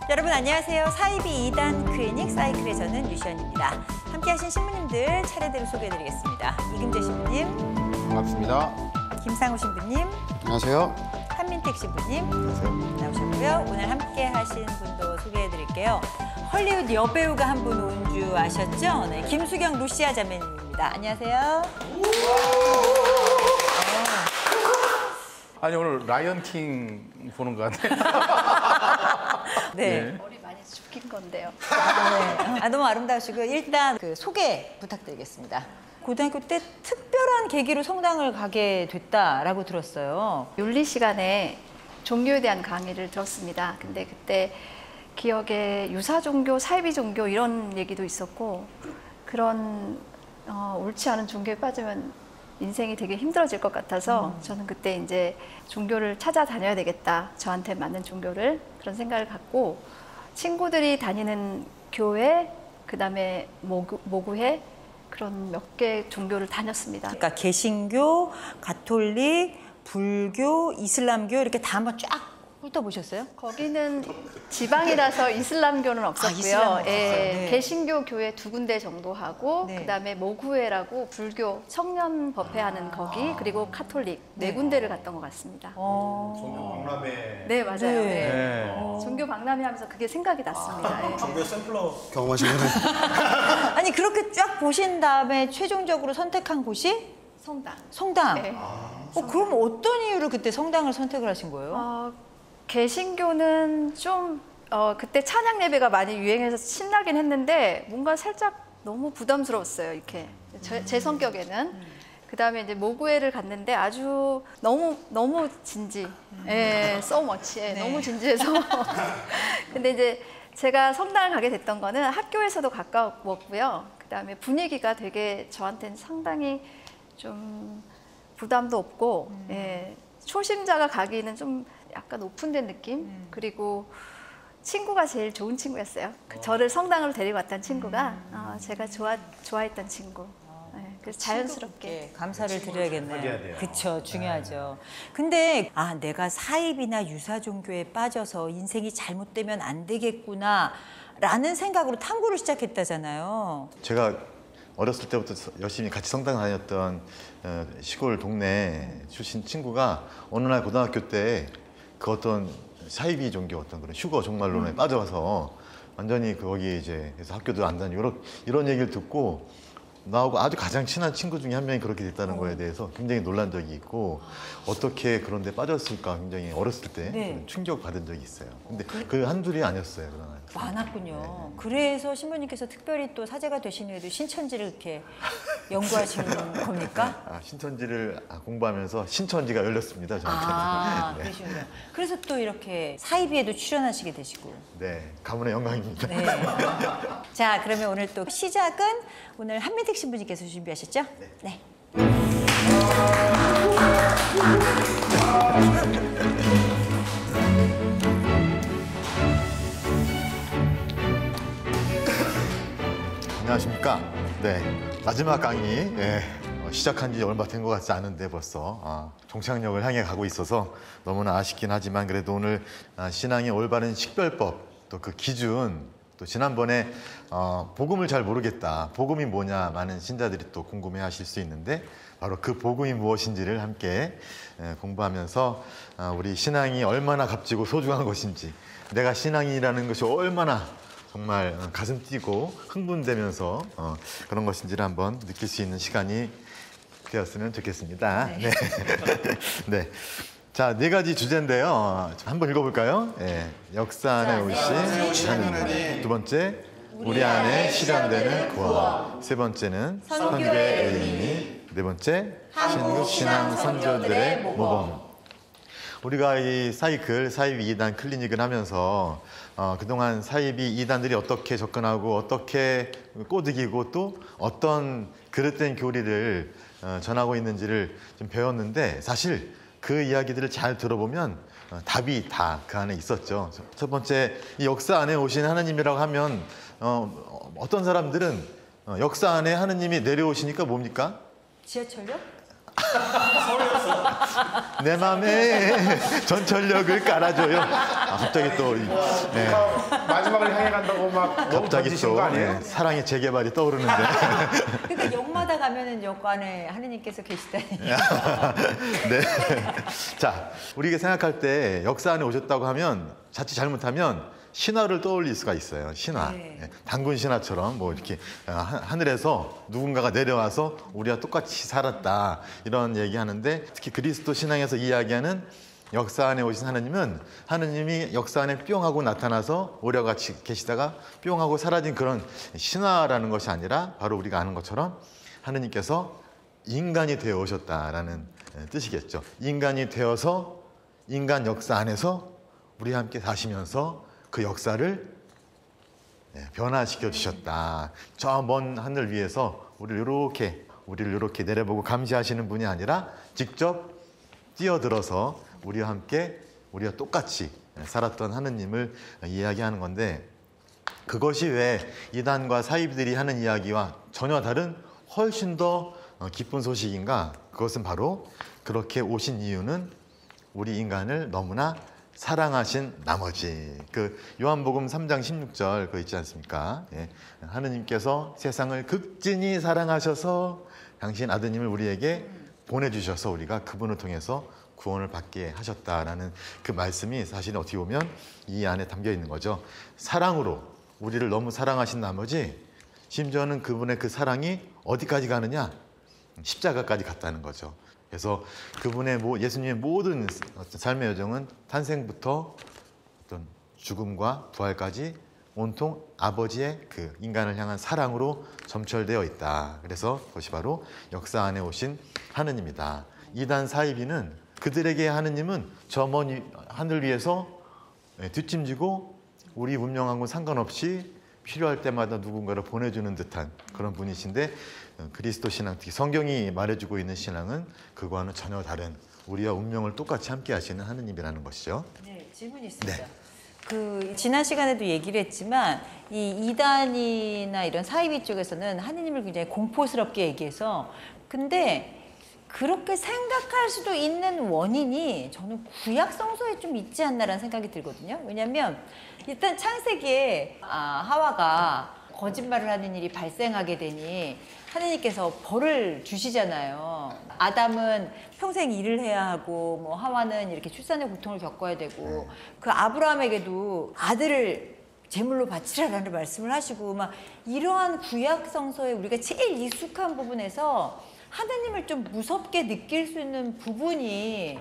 여러분 안녕하세요. 사이비 2단 클리닉 사이클의 저는 유시연입니다. 함께하신 신부님들 차례대로 소개해드리겠습니다. 이금재 신부님, 반갑습니다. 김상우 신부님, 안녕하세요. 한민택 신부님 안녕하세요. 나오셨고요. 오늘 함께하신 분도 소개해드릴게요. 헐리우드 여배우가 한 분 온 줄 아셨죠? 네, 김수경 루시아 자매님입니다. 안녕하세요. 아니 오늘 라이언킹 보는 것 같아요. 네. 네. 머리 많이 죽긴 건데요. 네. 너무 아름다우시고요. 일단 그 소개 부탁드리겠습니다. 고등학교 때 특별한 계기로 성당을 가게 됐다라고 들었어요. 윤리 시간에 종교에 대한 강의를 들었습니다. 근데 그때 기억에 유사 종교, 사이비 종교 이런 얘기도 있었고 그런 옳지 않은 종교에 빠지면 인생이 되게 힘들어질 것 같아서 저는 그때 이제 종교를 찾아다녀야 되겠다. 저한테 맞는 종교를 그런 생각을 갖고 친구들이 다니는 교회, 그다음에 모구회 그런 몇 개 종교를 다녔습니다. 그러니까 개신교, 가톨릭, 불교, 이슬람교 이렇게 다 한번 쫙 훑어보셨어요? 거기는 지방이라서 이슬람교는 없었고요. 이슬람은 없었어요. 네. 개신교 교회 2군데 정도 하고 네. 그다음에 모구회라고 불교 청년 법회하는 거기 그리고 카톨릭 네. 4군데를 갔던 것 같습니다. 종교 박람회. 네 맞아요. 네. 네. 네. 종교 박람회 하면서 그게 생각이 났습니다. 예. 종교 샘플러 경험하신 거네. 아니 그렇게 쫙 보신 다음에 최종적으로 선택한 곳이 성당. 네. 그럼 어떤 이유로 그때 성당을 선택을 하신 거예요? 개신교는 좀 그때 찬양 예배가 많이 유행해서 신나긴 했는데 뭔가 살짝 너무 부담스러웠어요. 이렇게 제 성격에는. 그다음에 이제 모구회를 갔는데 아주 너무 진지, so much, 네. 너무 진지해서. 근데 이제 제가 성당을 가게 됐던 거는 학교에서도 가까웠고요. 그다음에 분위기가 되게 저한테는 상당히 좀 부담도 없고, 초심자가 가기는 좀 약간 오픈된 느낌. 그리고 친구가 제일 좋은 친구였어요. 저를 성당으로 데리고 왔던 친구가 제가 좋아했던 친구. 그래서 자연스럽게 감사를 드려야겠네요. 사귀어야 돼요. 그렇죠, 중요하죠. 근데 내가 사입이나 유사 종교에 빠져서 인생이 잘못되면 안 되겠구나라는 생각으로 탐구를 시작했다잖아요. 제가 어렸을 때부터 열심히 같이 성당 다녔던 시골 동네 출신 친구가 어느 날 고등학교 때 그 어떤 사이비 종교 어떤 그런 휴거 종말론에 빠져서 완전히 거기에 이제 그래서 학교도 안 다니고 이런 얘기를 듣고 나하고 아주 가장 친한 친구 중에 한 명이 그렇게 됐다는 거에 대해서 굉장히 놀란 적이 있고 어떻게 그런 데 빠졌을까 굉장히 어렸을 때 네. 충격 받은 적이 있어요. 근데 그 한둘이 아니었어요. 그러나. 많았군요. 그래서 신부님께서 특별히 또 사제가 되신 후에도 신천지를 이렇게 연구하시는 겁니까? 신천지를 공부하면서 신천지가 열렸습니다. 저한테. 네. 그러시군요. 그래서 또 이렇게 사이비에도 출연하시게 되시고. 네, 가문의 영광입니다. 네. 자, 그러면 오늘 또 시작은 오늘 한민택 신부님께서 준비하셨죠? 네. 안녕하십니까? 네, 마지막 강의 시작한 지 얼마 된 것 같지 않은데 벌써 종착역을 향해 가고 있어서 너무나 아쉽긴 하지만 그래도 오늘 신앙의 올바른 식별법 또 그 기준 또 지난번에 복음을 잘 모르겠다. 복음이 뭐냐 많은 신자들이 또 궁금해하실 수 있는데 바로 그 복음이 무엇인지를 함께 공부하면서 우리 신앙이 얼마나 값지고 소중한 것인지 내가 신앙이라는 것이 얼마나 정말 가슴 뛰고 흥분되면서 그런 것인지를 한번 느낄 수 있는 시간이 되었으면 좋겠습니다. 네. 네. 자, 4가지 주제인데요. 한번 읽어볼까요? 역사 안에 오신 하느님. 두 번째, 우리 안에 실현되는 구원. 세 번째는 선교의 의미. 네 번째, 신국 신앙 선조들의 모범. 우리가 이 사이클, 사이비 2단 클리닉을 하면서 그동안 사이비 2단들이 어떻게 접근하고 어떻게 꼬드기고 또 어떤 그릇된 교리를 전하고 있는지를 좀 배웠는데 사실 그 이야기들을 잘 들어보면 답이 다 그 안에 있었죠. 첫 번째, 이 역사 안에 오신 하느님이라고 하면 어떤 사람들은 역사 안에 하느님이 내려오시니까 뭡니까? 지하철역? 내 맘에 전철역을 깔아줘요. 갑자기 또 네. 마지막을 향해 간다고 막 너무 갑자기 던지신 또 거 아니에요? 네, 사랑의 재개발이 떠오르는데. 그러니까 역마다 가면은 역 안에 하느님께서 계시다니. 네. 자, 우리가 생각할 때 역사 안에 오셨다고 하면 자칫 잘못하면 신화를 떠올릴 수가 있어요. 신화. 네. 예, 단군 신화처럼 뭐 이렇게 하늘에서 누군가가 내려와서 우리와 똑같이 살았다 이런 얘기하는데, 특히 그리스도 신앙에서 이야기하는 역사 안에 오신 하느님은 하느님이 역사 안에 뿅 하고 나타나서 오려 같이 계시다가 뿅 하고 사라진 그런 신화라는 것이 아니라 바로 우리가 아는 것처럼 하느님께서 인간이 되어 오셨다라는 뜻이겠죠. 인간이 되어서 인간 역사 안에서 우리와 함께 사시면서 그 역사를 변화시켜 주셨다. 저 먼 하늘 위에서 우리를 이렇게 내려보고 감시하시는 분이 아니라 직접 뛰어들어서 우리와 함께 우리와 똑같이 살았던 하느님을 이야기하는 건데, 그것이 왜 이단과 사이비들이 하는 이야기와 전혀 다른 훨씬 더 기쁜 소식인가? 그것은 바로 그렇게 오신 이유는 우리 인간을 너무나 사랑하신 나머지, 그 요한복음 3장 16절 그 있지 않습니까? 예. 하느님께서 세상을 극진히 사랑하셔서 당신 아드님을 우리에게 보내주셔서 우리가 그분을 통해서 구원을 받게 하셨다라는 그 말씀이 사실 어떻게 보면 이 안에 담겨 있는 거죠. 사랑으로 우리를 너무 사랑하신 나머지 심지어는 그분의 그 사랑이 어디까지 가느냐? 십자가까지 갔다는 거죠. 그래서 그분의 예수님의 모든 삶의 여정은 탄생부터 어떤 죽음과 부활까지 온통 아버지의 그 인간을 향한 사랑으로 점철되어 있다. 그래서 그것이 바로 역사 안에 오신 하느님이다. 이단 사이비는 그들에게 하느님은 저 먼 하늘 위에서 뒷짐지고 우리 문명하고 상관없이 필요할 때마다 누군가를 보내주는 듯한 그런 분이신데, 그리스도 신앙, 특히 성경이 말해주고 있는 신앙은 그거와는 전혀 다른 우리와 운명을 똑같이 함께 하시는 하느님이라는 것이죠. 네, 질문이 있습니다. 네. 그 지난 시간에도 얘기를 했지만 이 이단이나 이런 사이비 쪽에서는 하느님을 굉장히 공포스럽게 얘기해서, 근데 그렇게 생각할 수도 있는 원인이 저는 구약 성서에 좀 있지 않나라는 생각이 들거든요. 왜냐하면 일단 창세기에 하와가 거짓말을 하는 일이 발생하게 되니 하느님께서 벌을 주시잖아요. 아담은 평생 일을 해야 하고 뭐 하와는 이렇게 출산의 고통을 겪어야 되고, 그 아브라함에게도 아들을 제물로 바치라라는 말씀을 하시고, 막 이러한 구약 성서에 우리가 제일 익숙한 부분에서 하느님을 좀 무섭게 느낄 수 있는 부분이,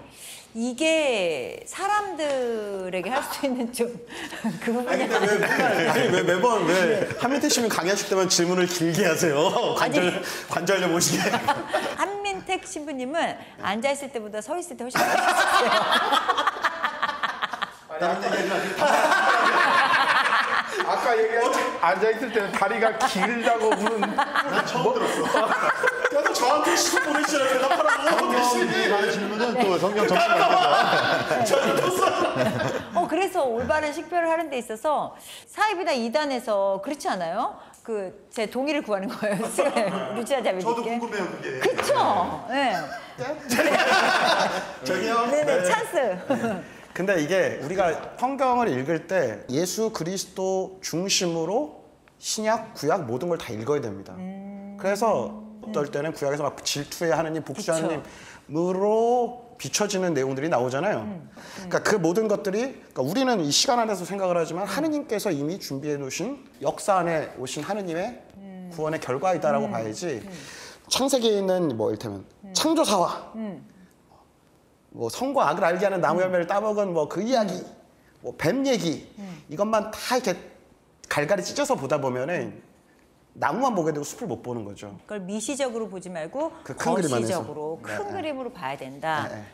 이게 사람들에게 할 수 있는 좀 그 부분이 왜 매번 왜 한민태 씨는 강의하실 때만 질문을 길게 하세요? 관절염 오시게. 한민택 신부님은 앉아 있을 때보다 서 있을 때 훨씬 멋있으세요. 다른 얘기하지 마시고 아까 얘기한 앉아있을 때는 다리가 길다고 부른. 난 처음 들었어. 그래서 저한테 시험 보내시잖아요. 대답하라고. 성경이 하는 질문은 또 성경 전문가께서. 그래서 올바른 식별을 하는 데 있어서 사입이나 이단에서 그렇지 않아요? 그 제 동의를 구하는 거예요. 루치아 자매님께. 저도 궁금해요, 그게. 그렇죠. 네. 저기요. 네네, 찬스. 근데 이게 우리가 성경을 읽을 때 예수 그리스도 중심으로 신약, 구약 모든 걸 다 읽어야 됩니다. 그래서 어떨 때는 구약에서 막 질투의 하느님, 복수의 그쵸. 하느님으로 비춰지는 내용들이 나오잖아요. 그러니까 그 모든 것들이, 그러니까 우리는 이 시간 안에서 생각을 하지만 하느님께서 이미 준비해 놓으신 역사 안에 오신 하느님의 구원의 결과이다라고 봐야지. 창세기에 있는 뭐 이를테면 창조사와 뭐 선과 악을 알게 하는 나무 열매를 따먹은 뭐 그 이야기, 뭐 뱀 얘기, 이것만 다 이렇게 갈갈이 찢어서 보다 보면은 나무만 보게 되고 숲을 못 보는 거죠. 그걸 미시적으로 보지 말고 그 큰 그림 안에서. 거시적으로 큰 네. 그림으로 봐야 된다. 네.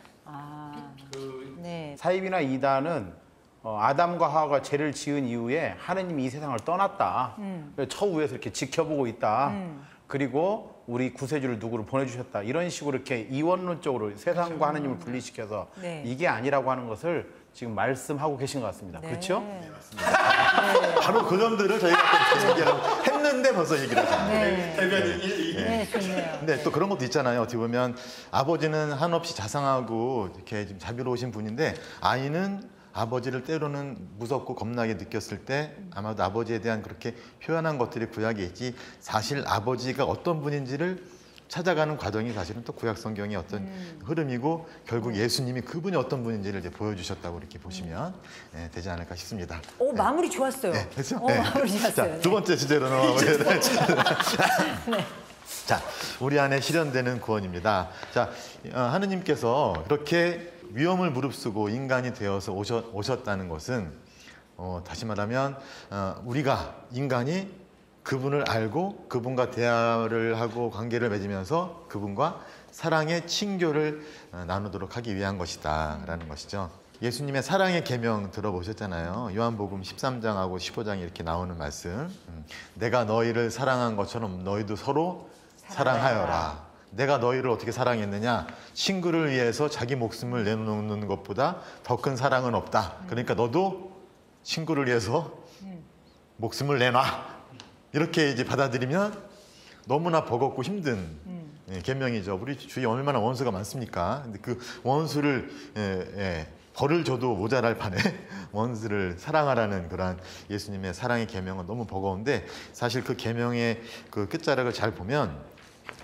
네. 사입이나 이단은 아담과 하와가 죄를 지은 이후에 하느님이 이 세상을 떠났다. 처우에서 이렇게 지켜보고 있다. 그리고 우리 구세주를 누구를 보내주셨다. 이런 식으로 이렇게 이원론적으로 세상과 하느님을 분리시켜서 네. 이게 아니라고 하는 것을 지금 말씀하고 계신 것 같습니다. 네. 그렇죠? 바로 그 점들을 저희가 또 얘기하고 했는데 했는데 벌써 얘기를 하잖아요. 네. 네, 좋네요. 근데 또 그런 것도 있잖아요. 어떻게 보면 아버지는 한없이 자상하고 이렇게 좀 자비로우신 분인데 아이는 아버지를 때로는 무섭고 겁나게 느꼈을 때 아마도 아버지에 대한 그렇게 표현한 것들이 구약에 있지 사실 아버지가 어떤 분인지를 찾아가는 과정이 사실은 또 구약 성경의 어떤 흐름이고 결국 예수님이 그분이 어떤 분인지를 이제 보여주셨다고 이렇게 보시면 되지 않을까 싶습니다. 오, 마무리 좋았어요. 네, 그렇죠? 마무리 좋았어요. 자, 두 번째 주제로 넘어가보겠습니다. 자, 우리 안에 실현되는 구원입니다. 자, 하느님께서 그렇게 위험을 무릅쓰고 인간이 되어서 오셨다는 것은 다시 말하면 우리가 인간이 그분을 알고 그분과 대화를 하고 관계를 맺으면서 그분과 사랑의 친교를 나누도록 하기 위한 것이다라는 것이죠. 예수님의 사랑의 계명 들어보셨잖아요. 요한복음 13장하고 15장에 이렇게 나오는 말씀. 내가 너희를 사랑한 것처럼 너희도 서로 사랑하여라. 내가 너희를 어떻게 사랑했느냐? 친구를 위해서 자기 목숨을 내놓는 것보다 더 큰 사랑은 없다. 그러니까 너도 친구를 위해서 목숨을 내놔. 이렇게 이제 받아들이면 너무나 버겁고 힘든 계명이죠. 우리 주위에 얼마나 원수가 많습니까? 근데 그 원수를 벌을 줘도 모자랄 판에 원수를 사랑하라는 그러한 예수님의 사랑의 계명은 너무 버거운데 사실 그 계명의 그 끝자락을 잘 보면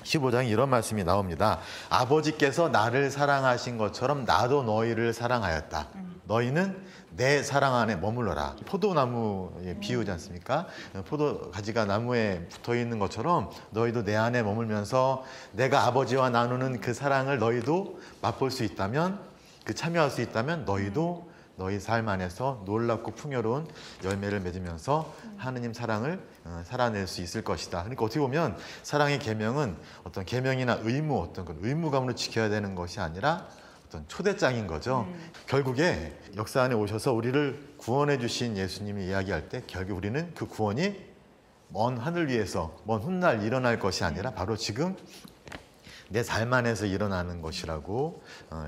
15장에 이런 말씀이 나옵니다. 아버지께서 나를 사랑하신 것처럼 나도 너희를 사랑하였다. 너희는 내 사랑 안에 머물러라. 포도나무에 비유지 않습니까? 포도 가지가 나무에 붙어 있는 것처럼 너희도 내 안에 머물면서 내가 아버지와 나누는 그 사랑을 너희도 맛볼 수 있다면, 그 참여할 수 있다면 너희도 너희 삶 안에서 놀랍고 풍요로운 열매를 맺으면서 하느님 사랑을 살아낼 수 있을 것이다. 그러니까 어떻게 보면 사랑의 계명은 어떤 계명이나 의무, 어떤 그런 의무감으로 지켜야 되는 것이 아니라 어떤 초대장인 거죠. 결국에 역사 안에 오셔서 우리를 구원해 주신 예수님이 이야기할 때 결국 우리는 그 구원이 먼 하늘 위에서 먼 훗날 일어날 것이 아니라 바로 지금 내 삶 안에서 일어나는 것이라고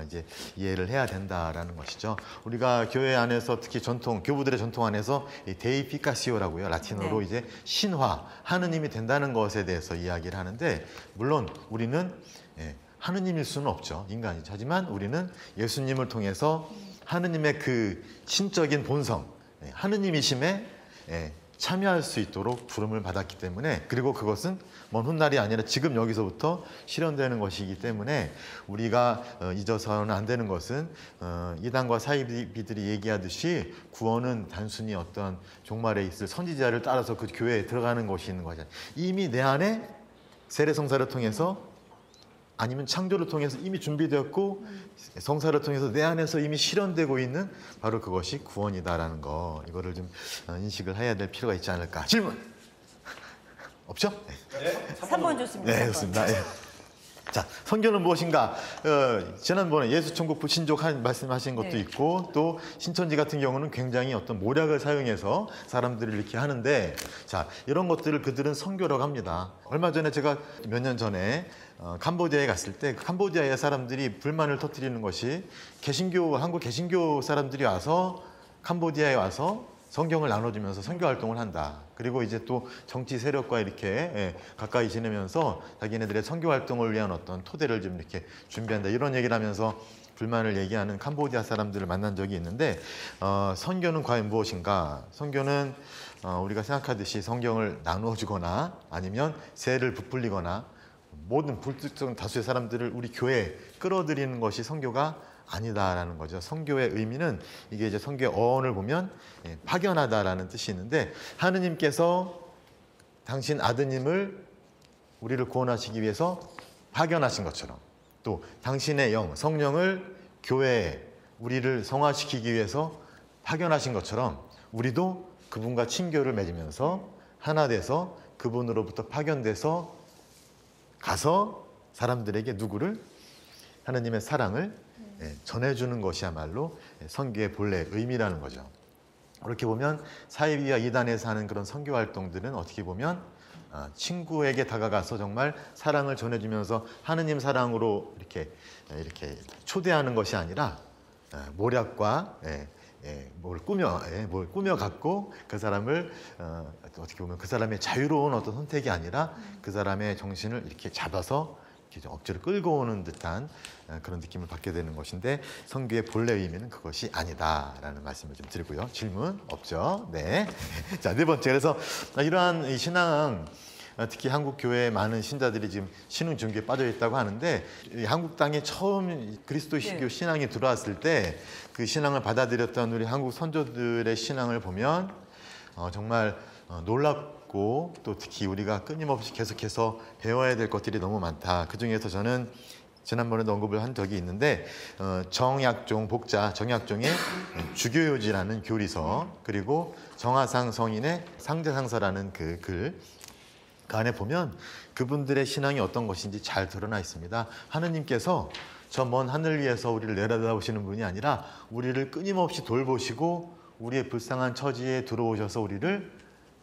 이제 이해를 해야 된다라는 것이죠. 우리가 교회 안에서 특히 전통, 교부들의 전통 안에서 이 데이피카시오라고요. 라틴어로 네. 이제 신화, 하느님이 된다는 것에 대해서 이야기를 하는데 물론 우리는 하느님일 수는 없죠. 인간이죠. 하지만 우리는 예수님을 통해서 하느님의 그 신적인 본성, 하느님이심에 참여할 수 있도록 부름을 받았기 때문에 그리고 그것은 먼 훗날이 아니라 지금 여기서부터 실현되는 것이기 때문에 우리가 잊어서는 안 되는 것은 이단과 사이비들이 얘기하듯이 구원은 단순히 어떤 종말에 있을 선지자를 따라서 그 교회에 들어가는 것이 있는 거잖아요. 이미 내 안에 세례성사를 통해서 아니면 창조를 통해서 이미 준비되었고 성사를 통해서 내 안에서 이미 실현되고 있는 바로 그것이 구원이다라는 거, 이거를 좀 인식을 해야 될 필요가 있지 않을까. 질문 없죠? 네. 3번 좋습니다. 네, 3번. 좋습니다. 자, 선교는 무엇인가? 지난번에 예수 천국 불신족 말씀하신 것도 네. 있고 또 신천지 같은 경우는 굉장히 어떤 모략을 사용해서 사람들을 이렇게 하는데 자, 이런 것들을 그들은 선교라고 합니다. 얼마 전에 제가 몇 년 전에 캄보디아에 갔을 때 캄보디아의 사람들이 불만을 터뜨리는 것이 한국 개신교 사람들이 와서 캄보디아에 와서 성경을 나눠주면서 선교 활동을 한다. 그리고 이제 또 정치 세력과 이렇게 가까이 지내면서 자기네들의 선교 활동을 위한 어떤 토대를 좀 이렇게 준비한다. 이런 얘기를 하면서 불만을 얘기하는 캄보디아 사람들을 만난 적이 있는데 선교는 과연 무엇인가? 선교는 우리가 생각하듯이 성경을 나누어주거나 아니면 세를 부풀리거나 모든 불특정 다수의 사람들을 우리 교회에 끌어들이는 것이 선교가 아니다라는 거죠. 선교의 의미는 이게 이제 선교의 어원을 보면 파견하다라는 뜻이 있는데 하느님께서 당신 아드님을 우리를 구원하시기 위해서 파견하신 것처럼 또 당신의 영, 성령을 교회에 우리를 성화시키기 위해서 파견하신 것처럼 우리도 그분과 친교를 맺으면서 하나 돼서 그분으로부터 파견돼서 가서 사람들에게 누구를? 하느님의 사랑을 전해주는 것이야말로 선교의 본래 의미라는 거죠. 그렇게 보면 사이비와 이단에서 하는 그런 선교 활동들은 어떻게 보면 친구에게 다가가서 정말 사랑을 전해주면서 하느님 사랑으로 이렇게 초대하는 것이 아니라 모략과 뭘 꾸며 갖고 그 사람을 어떻게 보면 그 사람의 자유로운 어떤 선택이 아니라 그 사람의 정신을 이렇게 잡아서 이렇게 억지로 끌고 오는 듯한 그런 느낌을 받게 되는 것인데 선교의 본래 의미는 그것이 아니다라는 말씀을 좀 드리고요. 질문 없죠? 네. 자, 네 번째. 그래서 이러한 이 신앙 특히 한국 교회에 많은 신자들이 지금 신흥 종교에 빠져 있다고 하는데 이 한국 땅에 처음 그리스도교 신앙이 들어왔을 때 그 신앙을 받아들였던 우리 한국 선조들의 신앙을 보면 정말 놀랍고 또 특히 우리가 끊임없이 계속해서 배워야 될 것들이 너무 많다. 그 중에서 저는 지난번에도 언급을 한 적이 있는데 정약종 복자 정약종의 주교요지라는 교리서 그리고 정하상 성인의 상제상서라는 그 글 그 안에 보면 그분들의 신앙이 어떤 것인지 잘 드러나 있습니다. 하느님께서 저 먼 하늘 위에서 우리를 내려다보시는 분이 아니라 우리를 끊임없이 돌보시고 우리의 불쌍한 처지에 들어오셔서 우리를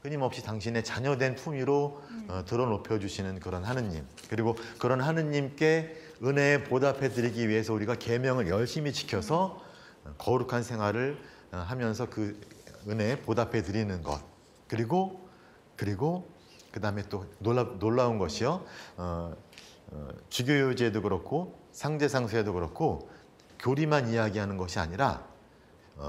끊임없이 당신의 자녀된 품위로 들어높여 주시는 그런 하느님, 그리고 그런 하느님께 은혜에 보답해 드리기 위해서 우리가 계명을 열심히 지켜서 거룩한 생활을 하면서 그 은혜에 보답해 드리는 것, 그리고 그다음에 또 놀라운 것이요. 주교요제도 그렇고 상제상서에도 그렇고 교리만 이야기하는 것이 아니라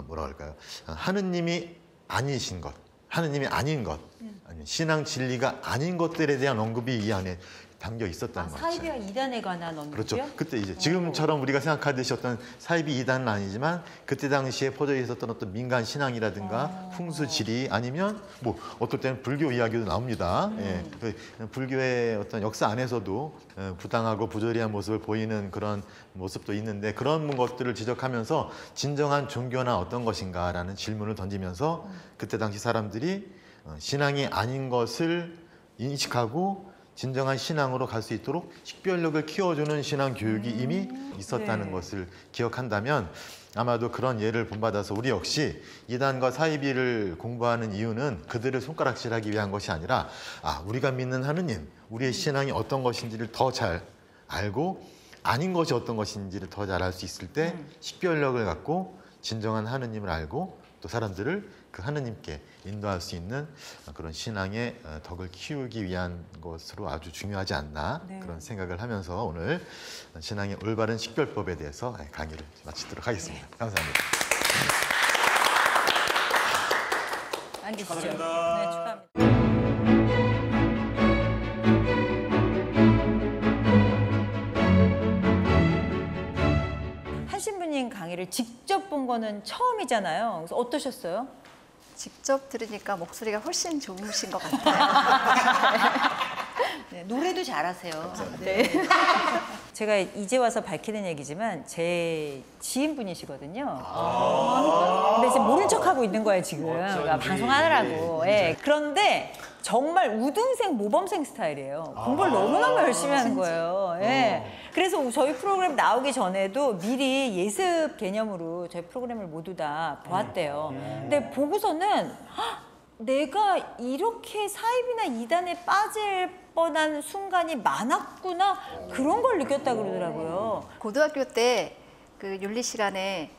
뭐라 할까요? 하느님이 아니신 것, 하느님이 아닌 것, 아니 신앙 진리가 아닌 것들에 대한 언급이 이 안에 담겨 있었다는 거죠. 사이비와 이단에 관한 언급이요? 그렇죠. 그때 이제 지금처럼 우리가 생각하듯이 어떤 사이비 이단은 아니지만 그때 당시에 퍼져 있었던 어떤 민간 신앙이라든가 풍수 지리 아니면 뭐 어떨 때는 불교 이야기도 나옵니다. 예, 그 불교의 어떤 역사 안에서도 부당하고 부조리한 모습을 보이는 그런 모습도 있는데 그런 것들을 지적하면서 진정한 종교나 어떤 것인가라는 질문을 던지면서 그때 당시 사람들이 신앙이 아닌 것을 인식하고 진정한 신앙으로 갈 수 있도록 식별력을 키워주는 신앙 교육이 이미 있었다는 것을 기억한다면 아마도 그런 예를 본받아서 우리 역시 이단과 사이비를 공부하는 이유는 그들을 손가락질하기 위한 것이 아니라 우리가 믿는 하느님, 우리의 신앙이 어떤 것인지를 더 잘 알고 아닌 것이 어떤 것인지를 더 잘 알 수 있을 때 식별력을 갖고 진정한 하느님을 알고 또 사람들을 그 하느님께 인도할 수 있는 그런 신앙의 덕을 키우기 위한 것으로 아주 중요하지 않나 그런 생각을 하면서 오늘 신앙의 올바른 식별법에 대해서 강의를 마치도록 하겠습니다. 감사합니다. 앉으시죠. 네, 축하합니다. 신부님 강의를 직접 본 거는 처음이잖아요. 그래서 어떠셨어요? 직접 들으니까 목소리가 훨씬 좋으신 것 같아요. 네, 노래도 잘하세요. 네. 제가 이제 와서 밝히는 얘기지만 제 지인분이시거든요. 근데 지금 모른 척하고 있는 거예요 지금. 그러니까 방송하느라고. 예. 그런데 정말 우등생 모범생 스타일이에요. 공부를 너무너무 열심히 하는 거예요. 예. 그래서 저희 프로그램 나오기 전에도 미리 예습 개념으로 저희 프로그램을 모두 다 보았대요. 근데 보고서는 내가 이렇게 사입이나 이단에 빠질 뻔한 순간이 많았구나 그런 걸 느꼈다 그러더라고요. 고등학교 때 그 윤리 시간에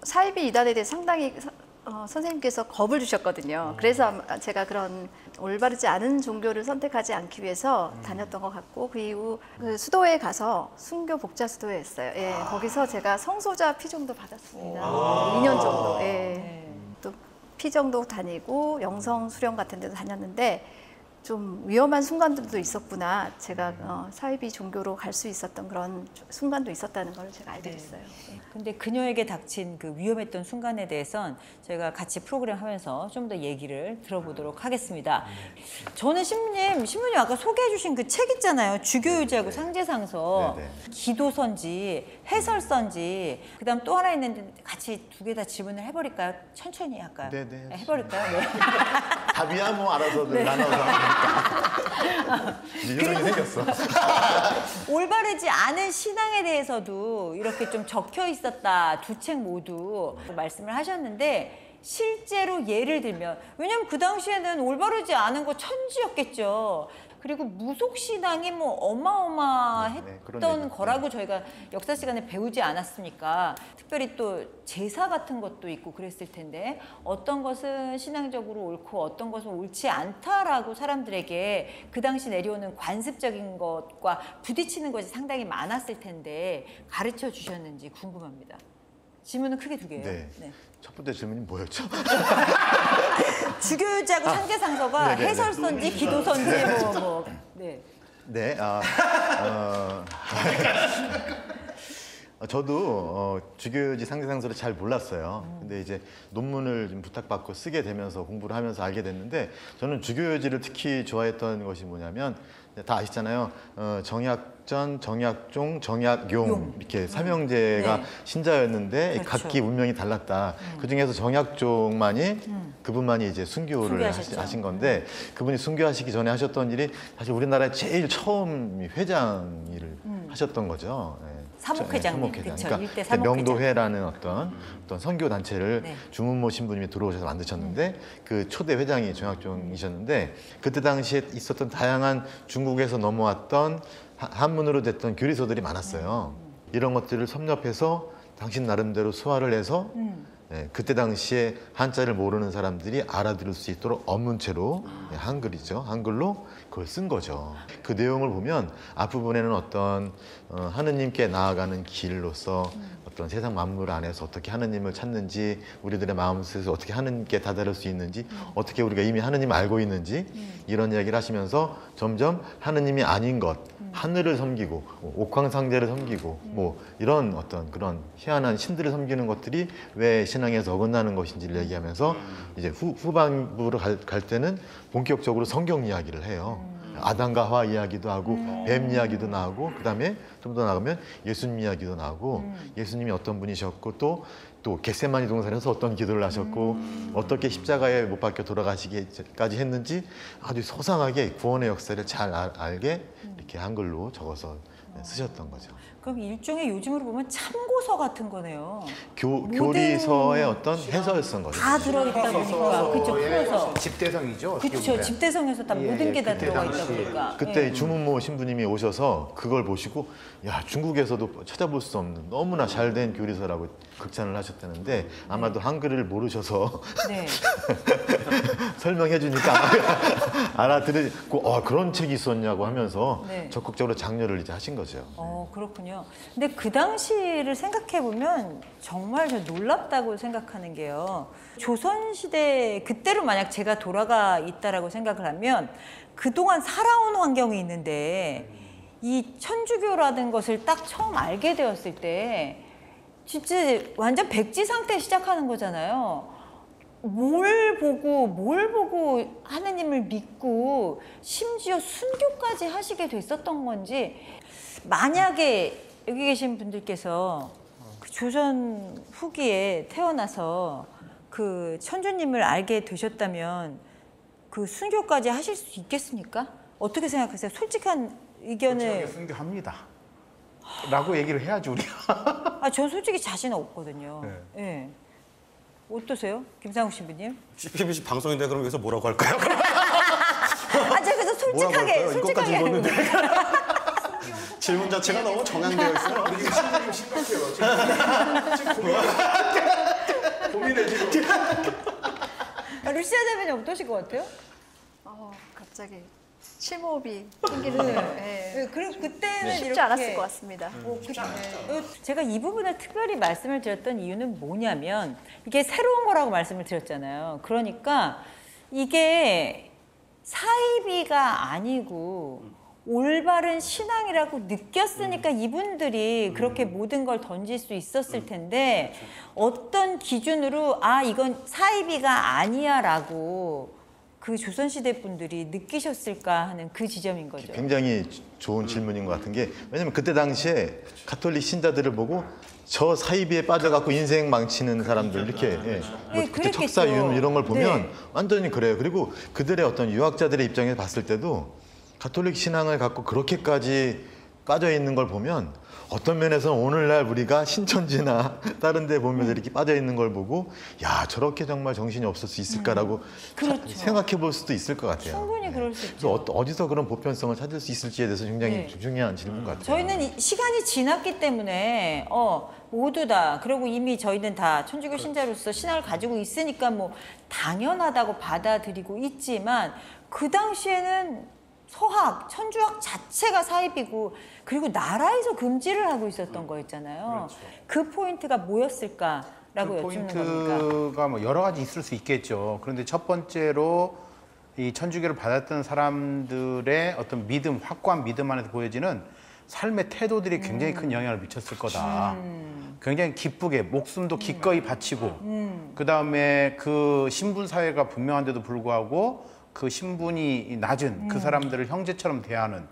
사이비 이단에 대해 상당히 선생님께서 겁을 주셨거든요. 그래서 제가 그런 올바르지 않은 종교를 선택하지 않기 위해서 다녔던 것 같고 그 이후 그 수도에 가서 순교 복자 수도에 했어요. 예, 거기서 제가 성소자 피정도 받았습니다. 2년 정도. 예. 또 피정도 다니고 영성 수련 같은 데도 다녔는데 좀 위험한 순간들도 있었구나. 제가 사이비 종교로 갈 수 있었던 그런 순간도 있었다는 걸 제가 알게 됐어요. 네. 근데 그녀에게 닥친 그 위험했던 순간에 대해선 저희가 같이 프로그램 하면서 좀 더 얘기를 들어보도록 하겠습니다. 저는 신부님 아까 소개해 주신 그 책 있잖아요. 주교유지하고 상제상서, 기도선지, 해설선지, 그다음 또 하나 있는데 같이 두 개 다 질문을 해버릴까요? 천천히 할까요? 네네. 해버릴까요? 네. 답이야 뭐 알아서들 나눠서 하니까. 이런 게 생겼어. 올바르지 않은 신앙에 대해서도 이렇게 좀 적혀 있었다. 두 책 모두 말씀을 하셨는데 실제로 예를 들면 왜냐면 그 당시에는 올바르지 않은 거 천지였겠죠. 그리고 무속 신앙이 뭐 그런 어마어마했던 얘기. 거라고 저희가 역사 시간에 배우지 않았습니까? 특별히 또 제사 같은 것도 있고 그랬을 텐데 어떤 것은 신앙적으로 옳고 어떤 것은 옳지 않다라고 사람들에게 그 당시 내려오는 관습적인 것과 부딪히는 것이 상당히 많았을 텐데 가르쳐 주셨는지 궁금합니다. 질문은 크게 두 개예요. 네. 첫 번째 질문이 뭐였죠? 주교자고 상제상서가 네네네. 해설서인지 기도서인지 네. 네, 저도 주교지 상대상서를 잘 몰랐어요. 근데 이제 논문을 좀 부탁받고 쓰게 되면서 공부를 하면서 알게 됐는데 저는 주교지를 특히 좋아했던 것이 뭐냐면 다 아시잖아요. 정약전, 정약종, 정약용 이렇게 삼형제가 네. 신자였는데 그렇죠. 각기 운명이 달랐다. 그 중에서 정약종만이 그분만이 이제 순교를 순교하셨죠. 하신 건데 그분이 순교하시기 전에 하셨던 일이 사실 우리나라에 제일 처음 회장 일을 하셨던 거죠. 네. 사목회장님, 사목회장. 그쵸. 그러니까 일대 그때 사목회장. 명도회라는 어떤 선교 단체를 네. 주문모 신부님이 들어오셔서 만드셨는데 그 초대 회장이 정약종이셨는데 그때 당시에 있었던 다양한 중국에서 넘어왔던 한문으로 됐던 교리서들이 많았어요. 이런 것들을 섭렵해서 당신 나름대로 소화를 해서 네, 그때 당시에 한자를 모르는 사람들이 알아들을 수 있도록 언문체로 네, 한글이죠. 한글로 그걸 쓴 거죠. 그 내용을 보면 앞부분에는 어떤 하느님께 나아가는 길로서 어떤 세상 만물 안에서 어떻게 하느님을 찾는지 우리들의 마음속에서 어떻게 하느님께 다다를 수 있는지 어떻게 우리가 이미 하느님을 알고 있는지 이런 이야기를 하시면서 점점 하느님이 아닌 것 하늘을 섬기고 옥황상제를 섬기고 뭐 이런 어떤 그런 희한한 신들을 섬기는 것들이 왜 신앙에서 어긋나는 것인지를 얘기하면서 이제 후반부로 갈 때는 본격적으로 성경 이야기를 해요. 아담과 하와 이야기도 하고 뱀 이야기도 나오고 그다음에 좀 더 나가면 예수님 이야기도 나오고 예수님이 어떤 분이셨고 또 겟세마니 동산에서 어떤 기도를 하셨고 어떻게 십자가에 못 박혀 돌아가시기까지 했는지 아주 소상하게 구원의 역사를 잘 알게 이렇게 한글로 적어서 쓰셨던 거죠. 그럼 일종의 요즘으로 보면 참고서 같은 거네요. 교리서의 어떤 해설서인 거죠. 다 들어있다 보니까 그쵸 풀어서 집대성이죠. 어떻게 그쵸 보면. 집대성에서 다 예, 모든 게 다 그때 들어가 있다 당시 보니까 그때 예. 주문모 신부님이 오셔서 그걸 보시고 야 중국에서도 찾아볼 수 없는 너무나 잘된 교리서라고 극찬을 하셨다는데 아마도 한글을 모르셔서 네. 설명해 주니까 알아들고 그런 책이 있었냐고 하면서 네. 적극적으로 장려를 이제 하신 거죠. 그렇군요. 근데 그 당시를 생각해 보면 정말 저 놀랍다고 생각하는 게요. 조선시대 그때로 만약 제가 돌아가 있다라고 생각을 하면 그동안 살아온 환경이 있는데 이 천주교라는 것을 딱 처음 알게 되었을 때 진짜 완전 백지 상태 시작하는 거잖아요. 뭘 보고 하느님을 믿고 심지어 순교까지 하시게 됐었던 건지 만약에 여기 계신 분들께서 그 조선 후기에 태어나서 그 천주님을 알게 되셨다면 그 순교까지 하실 수 있겠습니까? 어떻게 생각하세요? 솔직한 의견을. 순교합니다. 라고 얘기를 해야지 우리가. 전 솔직히 자신 없거든요. 예. 어떠세요? 김상욱 신부님? CPBC 방송인데 그럼 여기서 뭐라고 할까요? 제가 그래서 솔직하게 이것까지 읽었는데 질문 자체가 너무 정향되어 있어요. 고민해 지금. 루시아 대변인 어떠실 것 같아요? 갑자기 심호흡이 생기는데요. 예. 그럼 그때는 쉽지 이렇게 않았을 것 같습니다. 제가 이 부분을 특별히 말씀을 드렸던 이유는 뭐냐면 이게 새로운 거라고 말씀을 드렸잖아요. 그러니까 이게 사이비가 아니고 올바른 신앙이라고 느꼈으니까 이분들이 그렇게 모든 걸 던질 수 있었을 텐데 어떤 기준으로 이건 사이비가 아니야라고 그 조선시대 분들이 느끼셨을까 하는 그 지점인 거죠. 굉장히 좋은 질문인 것 같은 게 왜냐면 그때 당시에 가톨릭 신자들을 보고 저 사이비에 빠져갖고 인생 망치는 사람들 이렇게 그때 그랬겠죠. 척사윤 이런 걸 보면 네. 완전히 그래요. 그리고 그들의 어떤 유학자들의 입장에서 봤을 때도 가톨릭 신앙을 갖고 그렇게까지 빠져 있는 걸 보면 어떤 면에서 오늘날 우리가 신천지나 다른 데 보면 이렇게 빠져 있는 걸 보고 야 저렇게 정말 정신이 없을 수 있을까라고 그렇죠. 생각해 볼 수도 있을 것 같아요. 충분히 그럴 수 있죠. 그래서 어디서 그런 보편성을 찾을 수 있을지에 대해서 굉장히 네. 중요한 질문 같아요. 저희는 시간이 지났기 때문에 모두 다 그리고 이미 저희는 다 천주교 신자로서 신앙을 가지고 있으니까 뭐 당연하다고 받아들이고 있지만 그 당시에는 서학, 천주학 자체가 사입이고 그리고 나라에서 금지를 하고 있었던 거였잖아요. 그 포인트가 뭐였을까라고 그 여쭙는 겁니까? 포인트가 뭐 여러 가지 있을 수 있겠죠. 그런데 첫 번째로 이 천주교를 받았던 사람들의 어떤 믿음, 확고한 믿음 안에서 보여지는 삶의 태도들이 굉장히 큰 영향을 미쳤을 거다. 굉장히 기쁘게 목숨도 기꺼이 바치고 그다음에 그 신분 사회가 분명한데도 불구하고 그 신분이 낮은 그 사람들을 형제처럼 대하는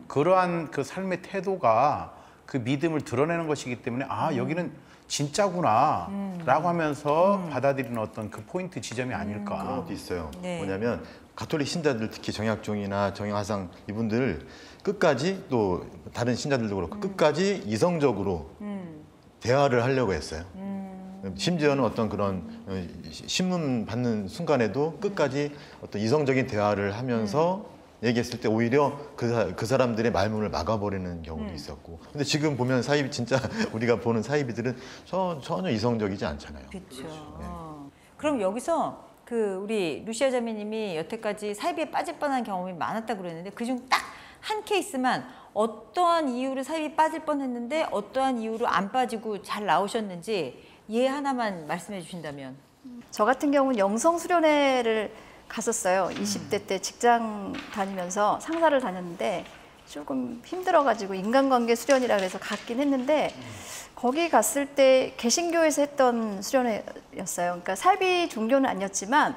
그러한 그 삶의 태도가 그 믿음을 드러내는 것이기 때문에 아 여기는 진짜구나 라고 하면서 받아들이는 어떤 그 포인트 지점이 아닐까. 그런 것도 있어요. 네. 뭐냐면 가톨릭 신자들 특히 정약종이나 정약화상 이분들 끝까지 또 다른 신자들도 그렇고 끝까지 이성적으로 대화를 하려고 했어요. 심지어는 어떤 그런 신문 받는 순간에도 끝까지 어떤 이성적인 대화를 하면서 얘기했을 때 오히려 그 사람들의 말문을 막아버리는 경우도 있었고. 근데 지금 보면 사이비 진짜 우리가 보는 사이비들은 전혀 이성적이지 않잖아요. 그렇죠. 그럼 여기서 그 우리 루시아 자매님이 여태까지 사이비에 빠질 뻔한 경험이 많았다고 그랬는데 그중 딱 한 케이스만 어떠한 이유로 사이비에 빠질 뻔했는데 어떠한 이유로 안 빠지고 잘 나오셨는지 예 하나만 말씀해 주신다면. 저 같은 경우는 영성 수련회를 갔었어요. 20대 때 직장 다니면서 상사를 다녔는데 조금 힘들어가지고 인간관계 수련이라 그래서 갔긴 했는데 거기 갔을 때 개신교에서 했던 수련회였어요. 그러니까 사이비 종교는 아니었지만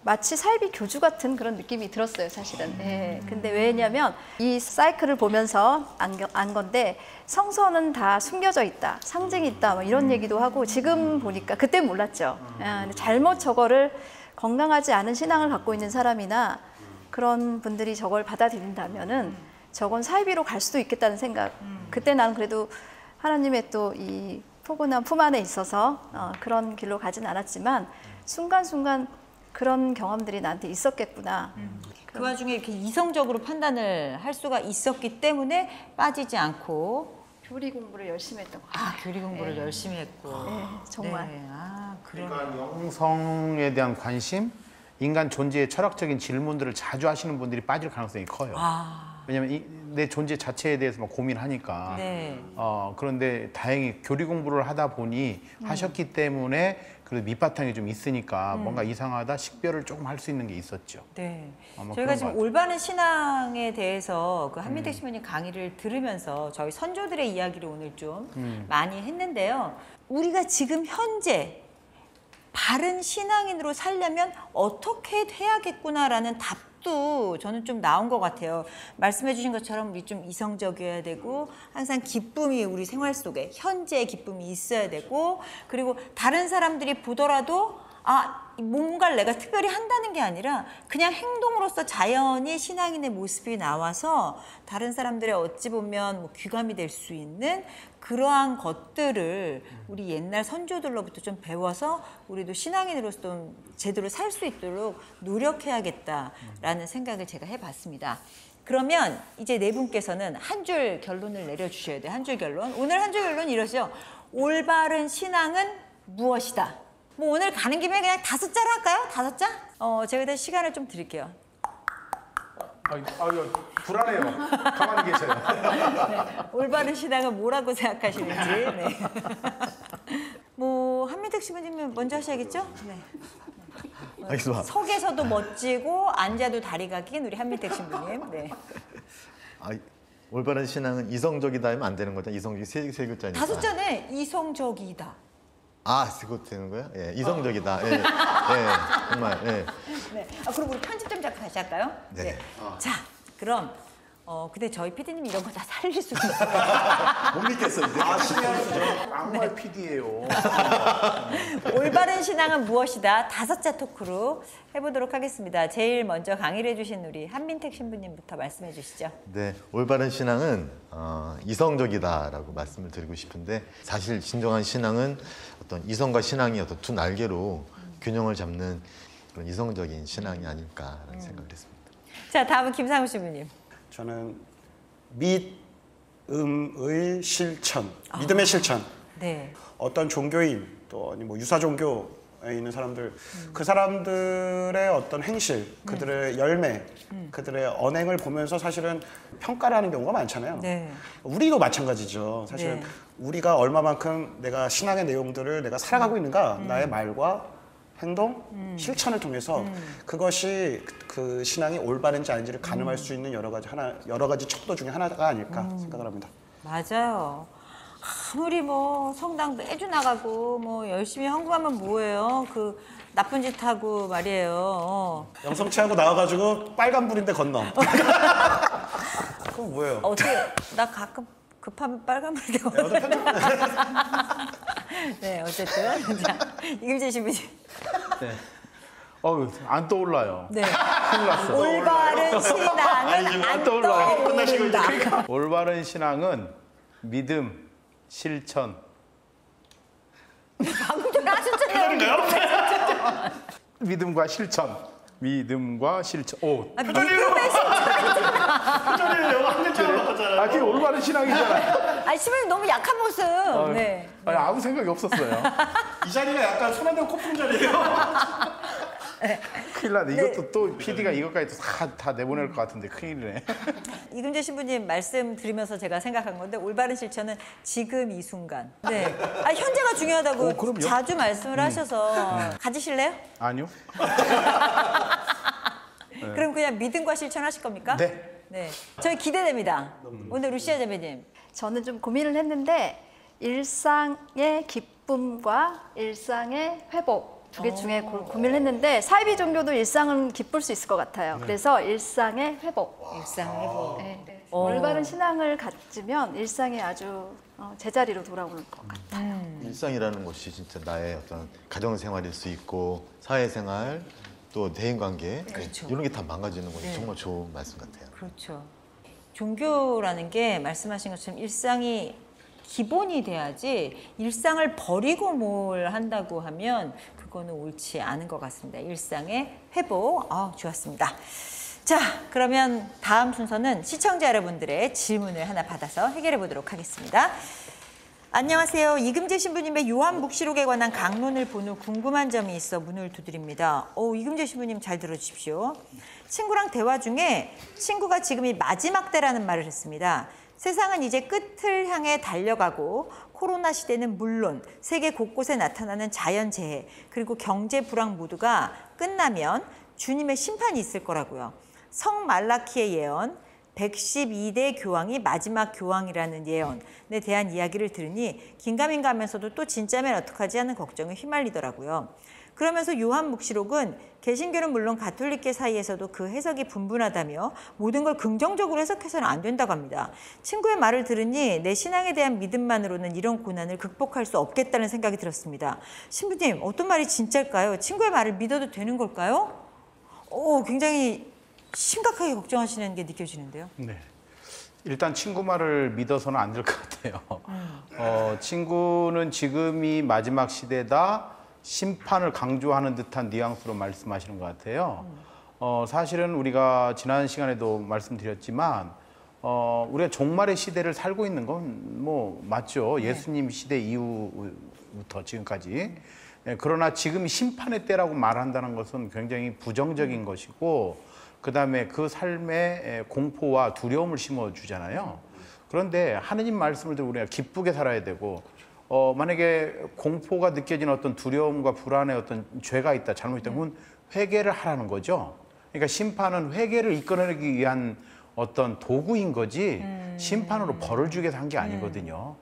마치 사이비 교주 같은 그런 느낌이 들었어요, 사실은. 예. 근데 왜냐면 이 사이클을 보면서 안 건데 성서는 다 숨겨져 있다, 상징이 있다, 뭐 이런 얘기도 하고 지금 보니까 그때 몰랐죠. 근데 잘못 저거를 건강하지 않은 신앙을 갖고 있는 사람이나 그런 분들이 저걸 받아들인다면은 저건 사이비로 갈 수도 있겠다는 생각. 그때 나는 그래도 하나님의 또 이 포근한 품 안에 있어서 그런 길로 가진 않았지만 순간순간 그런 경험들이 나한테 있었겠구나. 그 와중에 이렇게 이성적으로 판단을 할 수가 있었기 때문에 빠지지 않고 교리 공부를 열심히 했던 것 같아요. 교리 공부를 열심히 했고. 네, 정말. 네, 그러니까 영성에 대한 관심, 인간 존재의 철학적인 질문들을 자주 하시는 분들이 빠질 가능성이 커요. 왜냐하면 내 존재 자체에 대해서 막 고민하니까. 네. 그런데 다행히 교리 공부를 하다 보니 하셨기 때문에 그래도 밑바탕이 좀 있으니까 뭔가 이상하다, 식별을 조금 할 수 있는 게 있었죠. 네. 아마 저희가 그런 지금 것 같아요. 올바른 신앙에 대해서 그 한민택 신부님 강의를 들으면서 저희 선조들의 이야기를 오늘 좀 많이 했는데요. 우리가 지금 현재 바른 신앙인으로 살려면 어떻게 해야겠구나라는 답도 저는 좀 나온 것 같아요. 말씀해 주신 것처럼 우리 좀 이성적이어야 되고 항상 기쁨이 우리 생활 속에 현재의 기쁨이 있어야 되고 그리고 다른 사람들이 보더라도 뭔가를 내가 특별히 한다는 게 아니라 그냥 행동으로서 자연히 신앙인의 모습이 나와서 다른 사람들의 어찌 보면 뭐 귀감이 될 수 있는 그러한 것들을 우리 옛날 선조들로부터 좀 배워서 우리도 신앙인으로서 좀 제대로 살 수 있도록 노력해야겠다라는 생각을 제가 해봤습니다. 그러면 이제 네 분께서는 한 줄 결론을 내려주셔야 돼요. 한 줄 결론. 오늘 한 줄 결론 이러시죠. 올바른 신앙은 무엇이다. 뭐 오늘 가는 김에 그냥 5자로 할까요? 5자? 제가 일단 시간을 좀 드릴게요. 불안해요. 가만히 계셔요. 네, 올바른 신앙은 뭐라고 생각하시는지. 네. 뭐 한민택 신부님 먼저 하셔야겠죠? 네. 알겠습니다. 석에서도 멋지고 앉아도 다리가 긴 우리 한민택 신부님. 네. 올바른 신앙은 이성적이다 하면 안 되는 거죠. 이성적이 세 글자니까. 5자네. 이성적이다. 그거 되는 거야? 예, 이성적이다. 예, 예, 정말. 예. 네. 그럼 우리 편집 좀 잠깐 다시 할까요? 네. 자, 그럼 근데 저희 PD님이 이런 거 다 살릴 수도 있어요. 못 믿겠어 이제. 악마의 PD예요. 올바른 신앙은 무엇이다? 5자 토크로 해보도록 하겠습니다. 제일 먼저 강의를 해주신 우리 한민택 신부님부터 말씀해 주시죠. 네, 올바른 신앙은 이성적이다라고 말씀을 드리고 싶은데 사실 진정한 신앙은 어떤 이성과 신앙이 어떤 두 날개로 균형을 잡는 그런 이성적인 신앙이 아닐까라는 생각을 했습니다. 자, 다음은 김상우 신부님. 저는 믿음의 실천, 믿음의 실천. 네. 어떤 종교인 또 아니 뭐 유사 종교에 있는 사람들 그 사람들의 어떤 행실, 그들의 열매, 그들의 언행을 보면서 사실은 평가를 하는 경우가 많잖아요. 네. 우리도 마찬가지죠. 사실은 네. 우리가 얼마만큼 내가 신앙의 내용들을 내가 살아가고 있는가, 나의 말과 행동, 실천을 통해서 그것이 그 신앙이 올바른지 아닌지를 가늠할 수 있는 여러 가지 척도 중에 하나가 아닐까 생각을 합니다. 맞아요. 아무리 뭐 성당 매주 나가고 뭐 열심히 헌금하면 뭐예요? 그 나쁜 짓 하고 말이에요. 영성체하고 나와가지고 빨간불인데 건너. 그건 뭐예요? 어떻게 나 가끔 급하면 빨간불이 되고. 네, 어쨌든 자, 이금재 신부님. 네. 안 떠올라요. 네. 큰일 났어. 올바른 신앙은 안 떠오른다. 올바른 신앙은 믿음, 실천. 방금 전에 하셨잖아요. 믿음과 실천. 믿음과 실천. 오. 믿음의 아, 그게 올바른 신앙이잖아요. 아니, 신부님 너무 약한 모습. 네. 아니, 아무 생각이 없었어요. 이 자리가 약간 손 안 대고 코푼 자리예요. 큰일 나네. 이것도 또 PD가 이것까지 다 내보낼 것 같은데 큰일이네. 이금재 신부님 말씀 드리면서 제가 생각한 건데 올바른 실천은 지금 이 순간. 네. 아, 현재가 중요하다고 그럼요. 자주 말씀을 하셔서 가지실래요? 아니요. 그럼 그냥 믿음과 실천 하실 겁니까? 네. 네. 저희 기대됩니다. 오늘 루시아 자매님. 저는 좀 고민을 했는데 일상의 기쁨과 일상의 회복 두 개 중에 고민을 했는데 사이비 종교도 일상은 기쁠 수 있을 것 같아요. 그래서 일상의 회복. 일상 회복. 네. 올바른 신앙을 가지면 일상이 아주 제자리로 돌아오는 것 같아요. 일상이라는 것이 진짜 나의 어떤 가정 생활일 수 있고 사회생활 또 대인관계 그렇죠. 이런 게 다 망가지는 것이 네. 정말 좋은 말씀 같아요. 그렇죠. 종교라는 게 말씀하신 것처럼 일상이 기본이 돼야지 일상을 버리고 뭘 한다고 하면 그거는 옳지 않은 것 같습니다. 일상의 회복, 좋았습니다. 자, 그러면 다음 순서는 시청자 여러분들의 질문을 하나 받아서 해결해 보도록 하겠습니다. 안녕하세요. 이금재 신부님의 요한묵시록에 관한 강론을 본 후 궁금한 점이 있어 문을 두드립니다. 이금재 신부님 잘 들어주십시오. 친구랑 대화 중에 친구가 지금이 마지막 때라는 말을 했습니다. 세상은 이제 끝을 향해 달려가고 코로나 시대는 물론 세계 곳곳에 나타나는 자연재해 그리고 경제 불황 모두가 끝나면 주님의 심판이 있을 거라고요. 성 말라키의 예언, 112대 교황이 마지막 교황이라는 예언에 대한 이야기를 들으니 긴가민가하면서도 또 진짜면 어떡하지 하는 걱정에 휘말리더라고요. 그러면서 요한묵시록은 개신교는 물론 가톨릭계 사이에서도 그 해석이 분분하다며 모든 걸 긍정적으로 해석해서는 안 된다고 합니다. 친구의 말을 들으니 내 신앙에 대한 믿음만으로는 이런 고난을 극복할 수 없겠다는 생각이 들었습니다. 신부님, 어떤 말이 진짜일까요? 친구의 말을 믿어도 되는 걸까요? 굉장히 심각하게 걱정하시는 게 느껴지는데요. 네. 일단 친구 말을 믿어서는 안 될 것 같아요. 친구는 지금이 마지막 시대다. 심판을 강조하는 듯한 뉘앙스로 말씀하시는 것 같아요. 사실은 우리가 지난 시간에도 말씀드렸지만 우리가 종말의 시대를 살고 있는 건 뭐 맞죠. 예수님 시대 이후부터 지금까지. 그러나 지금이 심판의 때라고 말한다는 것은 굉장히 부정적인 것이고 그다음에 그 삶에 공포와 두려움을 심어주잖아요. 그런데 하느님 말씀을 들고 우리가 기쁘게 살아야 되고 만약에 공포가 느껴지는 어떤 두려움과 불안의 어떤 죄가 있다, 잘못했다, 그건 회개를 하라는 거죠. 그러니까 심판은 회개를 이끌어내기 위한 어떤 도구인 거지 심판으로 벌을 주기 위해서 한 게 아니거든요.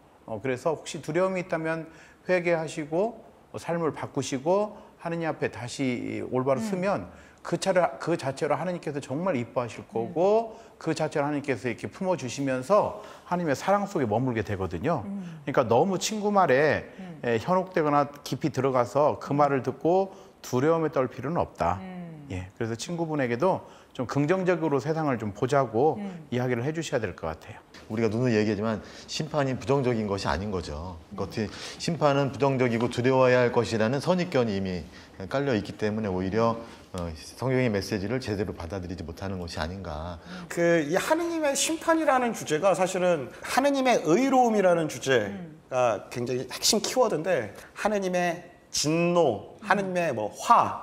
그래서 혹시 두려움이 있다면 회개하시고 삶을 바꾸시고 하느님 앞에 다시 올바로 서면 그 자체로 하나님께서 정말 이뻐하실 거고 그 자체로 하나님께서 이렇게 품어주시면서 하나님의 사랑 속에 머물게 되거든요. 그러니까 너무 친구 말에 현혹되거나 깊이 들어가서 그 말을 듣고 두려움에 떨 필요는 없다. 예, 그래서 친구분에게도 좀 긍정적으로 세상을 좀 보자고 이야기를 해주셔야 될 것 같아요. 우리가 누누이 얘기하지만 심판이 부정적인 것이 아닌 거죠. 그러니까 심판은 부정적이고 두려워야 할 것이라는 선입견이 이미 깔려 있기 때문에 오히려 성경의 메시지를 제대로 받아들이지 못하는 것이 아닌가. 이 하느님의 심판이라는 주제가 사실은 하느님의 의로움이라는 주제가 굉장히 핵심 키워드인데 하느님의 진노, 하느님의 뭐 화,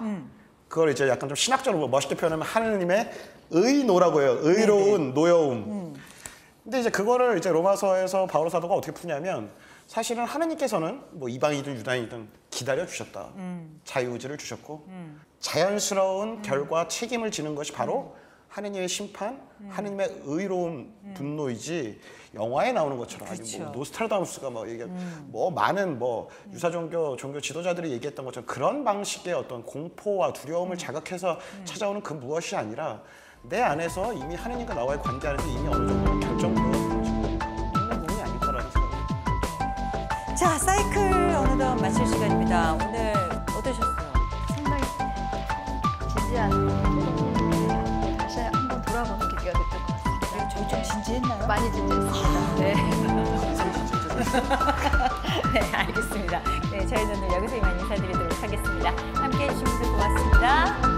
그걸 이제 약간 좀 신학적으로 멋있게 표현하면 하느님의 의노라고 해요. 의로운 노여움. 근데 이제 그거를 이제 로마서에서 바울 사도가 어떻게 푸냐면 사실은 하느님께서는 뭐 이방이든 유다인이든 기다려 주셨다. 자유의지를 주셨고 자연스러운 결과 책임을 지는 것이 바로 하느님의 심판, 하느님의 의로운 분노이지 영화에 나오는 것처럼 아니 뭐 노스트라다무스가 뭐 얘기 뭐 많은 뭐 유사 종교 지도자들이 얘기했던 것처럼 그런 방식의 어떤 공포와 두려움을 자극해서 찾아오는 그 무엇이 아니라 내 안에서 이미 하느님과 나와의 관계 안에서 이미 어느 정도 결정되어 있는 부분이 아닐까라는 생각이. 자, 사이클 어느덧 마칠 시간입니다. 오늘 어떠셨어요? 상당히 진지한 다시 한번 돌아보는 계기가 됐던 것 같습니다. 저희 좀 진지했나요? 많이 진지했습니다. 네. 네, 알겠습니다. 네, 저희는 오늘 여기서 이만 인사드리도록 하겠습니다. 함께해 주신 분들 고맙습니다.